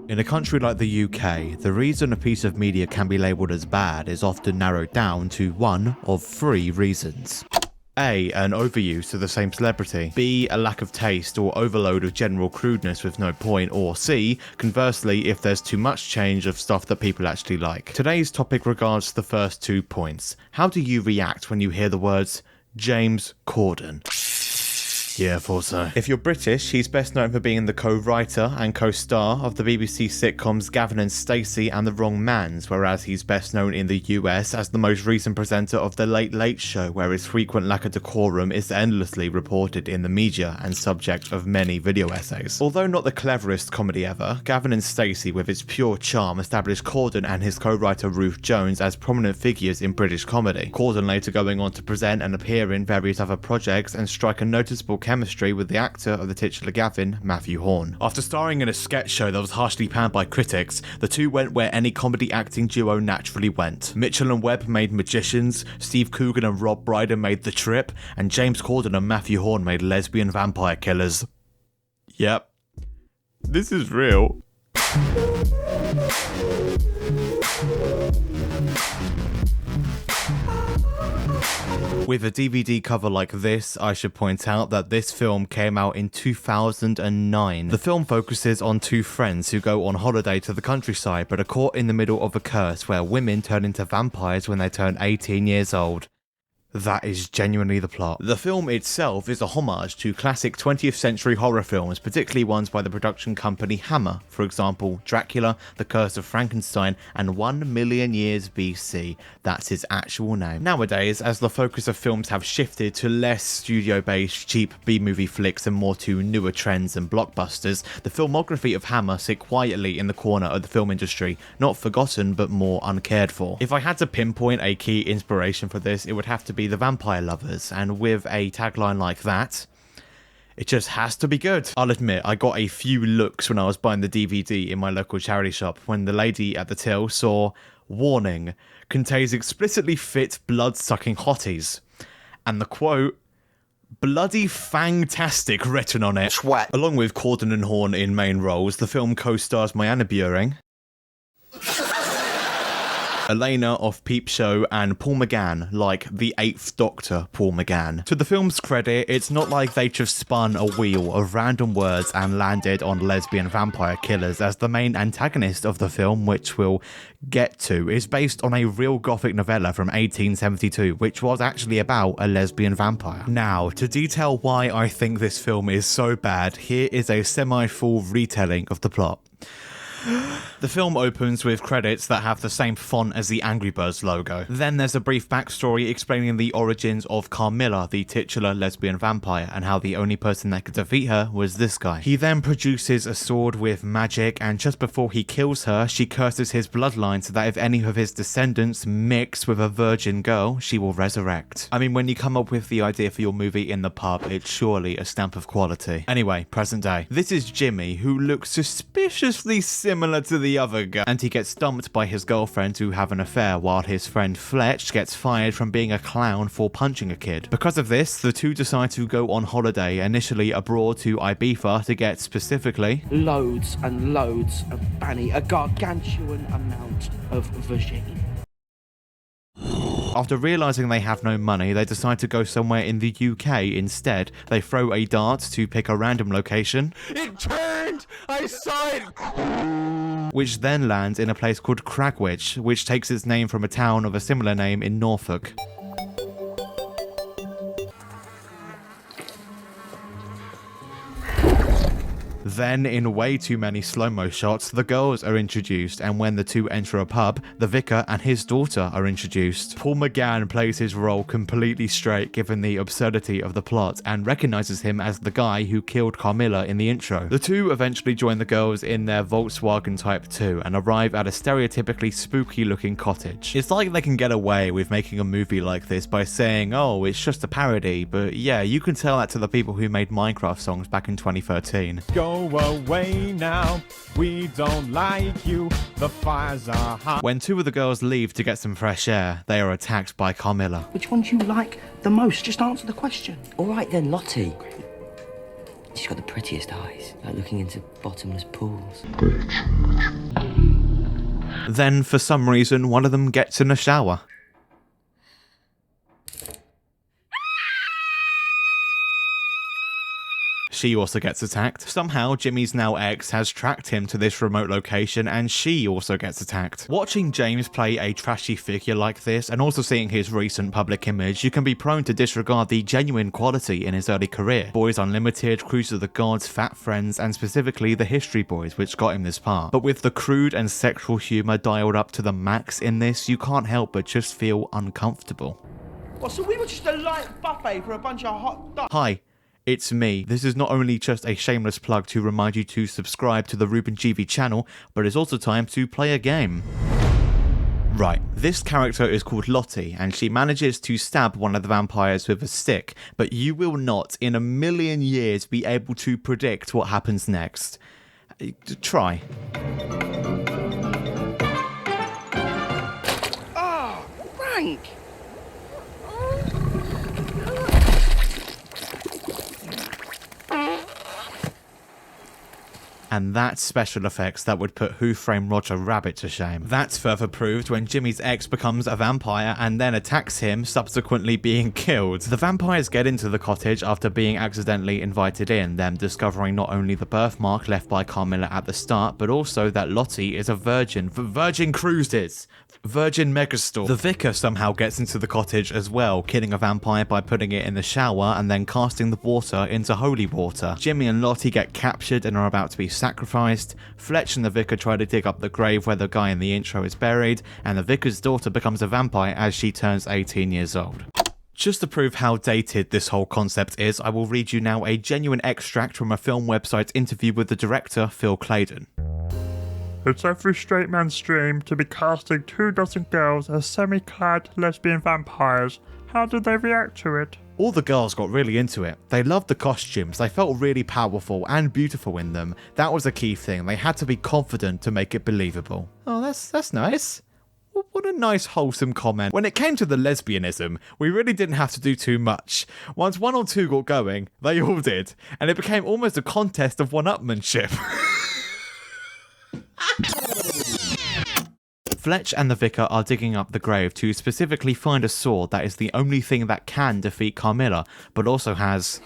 In a country like the UK, the reason a piece of media can be labelled as bad is often narrowed down to one of three reasons. A. An overuse of the same celebrity. B. A lack of taste or overload of general crudeness with no point. Or C. Conversely, if there's too much change of stuff that people actually like. Today's topic regards the first 2 points. How do you react when you hear the words James Corden? Yeah, I thought so. If you're British, he's best known for being the co-writer and co-star of the BBC sitcoms Gavin and Stacey and The Wrong Mans, whereas he's best known in the US as the most recent presenter of The Late Late Show, where his frequent lack of decorum is endlessly reported in the media and subject of many video essays. Although not the cleverest comedy ever, Gavin and Stacey with its pure charm established Corden and his co-writer Ruth Jones as prominent figures in British comedy. Corden later going on to present and appear in various other projects and strike a noticeable chemistry with the actor of the titular Gavin, Matthew Horne. After starring in a sketch show that was harshly panned by critics, the two went where any comedy acting duo naturally went. Mitchell and Webb made Magicians, Steve Coogan and Rob Brydon made The Trip, and James Corden and Matthew Horne made Lesbian Vampire Killers. Yep. This is real. With a DVD cover like this, I should point out that this film came out in 2009. The film focuses on two friends who go on holiday to the countryside but are caught in the middle of a curse where women turn into vampires when they turn 18 years old. That is genuinely the plot. The film itself is a homage to classic 20th century horror films, particularly ones by the production company Hammer, for example, Dracula, The Curse of Frankenstein, and 1 Million Years BC. That's his actual name. Nowadays, as the focus of films have shifted to less studio-based, cheap B-movie flicks and more to newer trends and blockbusters, the filmography of Hammer sit quietly in the corner of the film industry, not forgotten but more uncared for. If I had to pinpoint a key inspiration for this, it would have to be The Vampire Lovers, and with a tagline like that, it just has to be good. I'll admit, I got a few looks when I was buying the DVD in my local charity shop when the lady at the till saw, "Warning, contains explicitly fit blood-sucking hotties," and the quote, "bloody fantastic" written on it. Sweat. Along with Corden and Horne in main roles, the film co-stars Mariana Buring, Elena of Peep Show, and Paul McGann, like the 8th Doctor Paul McGann. To the film's credit, it's not like they just spun a wheel of random words and landed on Lesbian Vampire Killers, as the main antagonist of the film, which we'll get to, is based on a real gothic novella from 1872, which was actually about a lesbian vampire. Now, to detail why I think this film is so bad, here is a semi-full retelling of the plot. The film opens with credits that have the same font as the Angry Birds logo. Then there's a brief backstory explaining the origins of Carmilla, the titular lesbian vampire, and how the only person that could defeat her was this guy. He then produces a sword with magic, and just before he kills her, she curses his bloodline so that if any of his descendants mix with a virgin girl, she will resurrect. I mean, when you come up with the idea for your movie in the pub, it's surely a stamp of quality. Anyway, present day. This is Jimmy, who looks suspiciously similar to the other guy, and he gets dumped by his girlfriend to have an affair, while his friend Fletch gets fired from being a clown for punching a kid. Because of this, the two decide to go on holiday, initially abroad to Ibiza to get specifically Loads and loads of banny, a gargantuan amount of vagine. After realising they have no money, they decide to go somewhere in the UK instead. They throw a dart to pick a random location. It turned! I saw it! Which then lands in a place called Cragwich, which takes its name from a town of a similar name in Norfolk. Then, in way too many slow-mo shots, the girls are introduced, and when the two enter a pub, the vicar and his daughter are introduced. Paul McGann plays his role completely straight given the absurdity of the plot, and recognises him as the guy who killed Carmilla in the intro. The two eventually join the girls in their Volkswagen Type 2 and arrive at a stereotypically spooky-looking cottage. It's like they can get away with making a movie like this by saying, oh, it's just a parody, but yeah, you can tell that to the people who made Minecraft songs back in 2013. Go away now, we don't like you, the fires are hot. When two of the girls leave to get some fresh air, they are attacked by Carmilla. Which one do you like the most? Just answer the question. All right then, Lottie. She's got the prettiest eyes, like looking into bottomless pools. Then, for some reason, one of them gets in the shower. She also gets attacked. Somehow, Jimmy's now ex has tracked him to this remote location and she also gets attacked. Watching James play a trashy figure like this and also seeing his recent public image, you can be prone to disregard the genuine quality in his early career. Boys Unlimited, Cruise of the Gods, Fat Friends, and specifically the History Boys, which got him this part. But with the crude and sexual humour dialed up to the max in this, you can't help but just feel uncomfortable. Well, so we were just a light buffet for a bunch of hot dogs. Hi. It's me. This is not only just a shameless plug to remind you to subscribe to the reubengv channel, but it's also time to play a game. Right, this character is called Lottie, and she manages to stab one of the vampires with a stick, but you will not, in a million years, be able to predict what happens next. Try. Oh, rank! And that's special effects that would put Who Framed Roger Rabbit to shame. That's further proved when Jimmy's ex becomes a vampire and then attacks him, subsequently being killed. The vampires get into the cottage after being accidentally invited in, them discovering not only the birthmark left by Carmilla at the start, but also that Lottie is a virgin for Virgin Cruises. Virgin Megastore. The vicar somehow gets into the cottage as well, killing a vampire by putting it in the shower and then casting the water into holy water. Jimmy and Lottie get captured and are about to be sacrificed. Fletch and the vicar try to dig up the grave where the guy in the intro is buried, and the vicar's daughter becomes a vampire as she turns 18 years old. Just to prove how dated this whole concept is, I will read you now a genuine extract from a film website's interview with the director, Phil Clayton. It's every straight man's dream to be casting 24 girls as semi-clad lesbian vampires. How did they react to it? All the girls got really into it. They loved the costumes, they felt really powerful and beautiful in them. That was a key thing, they had to be confident to make it believable. Oh, that's nice. What a nice wholesome comment. When it came to the lesbianism, we really didn't have to do too much. Once one or two got going, they all did, and it became almost a contest of one-upmanship. Fletch and the vicar are digging up the grave to specifically find a sword that is the only thing that can defeat Carmilla, but also has...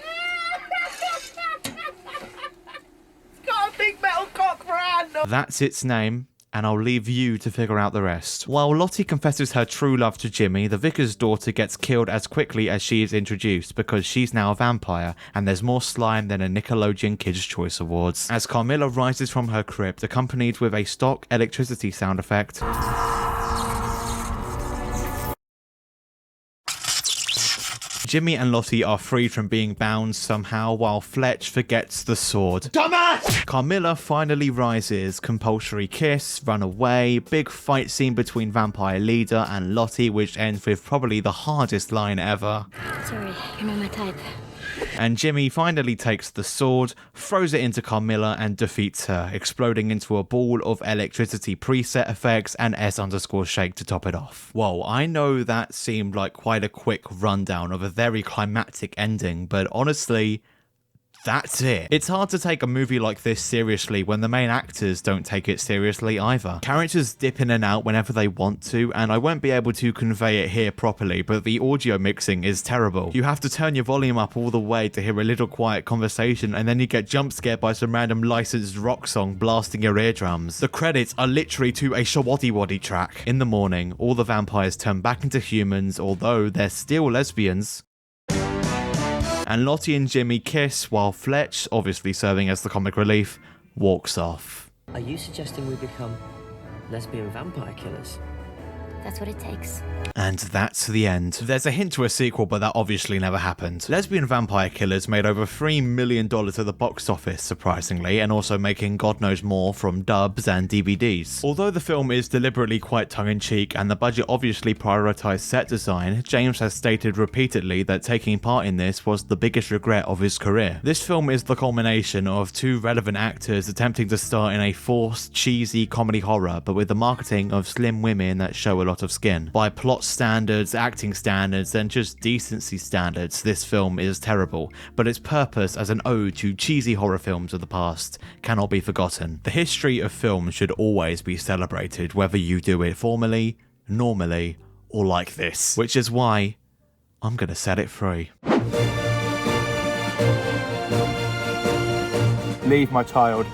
It's got a big metal cock for a handle! That's its name, and I'll leave you to figure out the rest. While Lottie confesses her true love to Jimmy, the vicar's daughter gets killed as quickly as she is introduced because she's now a vampire and there's more slime than a Nickelodeon Kids' Choice Awards. As Carmilla rises from her crypt, accompanied with a stock electricity sound effect, Jimmy and Lottie are freed from being bound somehow while Fletch forgets the sword. Dumbass! Carmilla finally rises, compulsory kiss, run away, big fight scene between vampire leader and Lottie, which ends with probably the hardest line ever. Sorry, you're not my type. And Jimmy finally takes the sword, throws it into Carmilla and defeats her, exploding into a ball of electricity preset effects and S_shake to top it off. Whoa, I know that seemed like quite a quick rundown of a very climactic ending, but honestly, that's it. It's hard to take a movie like this seriously when the main actors don't take it seriously either. Characters dip in and out whenever they want to, and I won't be able to convey it here properly, but the audio mixing is terrible. You have to turn your volume up all the way to hear a little quiet conversation, and then you get jump scared by some random licensed rock song blasting your eardrums. The credits are literally to a Shawaddy Waddy track. In the morning, all the vampires turn back into humans, although they're still lesbians. And Lottie and Jimmy kiss while Fletch, obviously serving as the comic relief, walks off. Are you suggesting we become lesbian vampire killers? That's what it takes. And that's the end. There's a hint to a sequel, but that obviously never happened. Lesbian Vampire Killers made over $3 million at the box office, surprisingly, and also making God knows more from dubs and DVDs. Although the film is deliberately quite tongue-in-cheek and the budget obviously prioritized set design, James has stated repeatedly that taking part in this was the biggest regret of his career. This film is the culmination of two relevant actors attempting to star in a forced, cheesy comedy horror, but with the marketing of slim women that show a lot of skin. By plot standards, acting standards, and just decency standards, this film is terrible, but its purpose as an ode to cheesy horror films of the past cannot be forgotten. The history of film should always be celebrated, whether you do it formally, normally, or like this, which is why I'm gonna set it free. Leave, my child.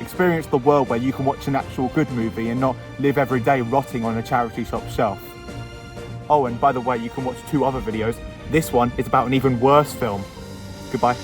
Experience the world where you can watch an actual good movie and not live every day rotting on a charity shop shelf. Oh, and by the way, you can watch 2 other videos. This one is about an even worse film. Goodbye.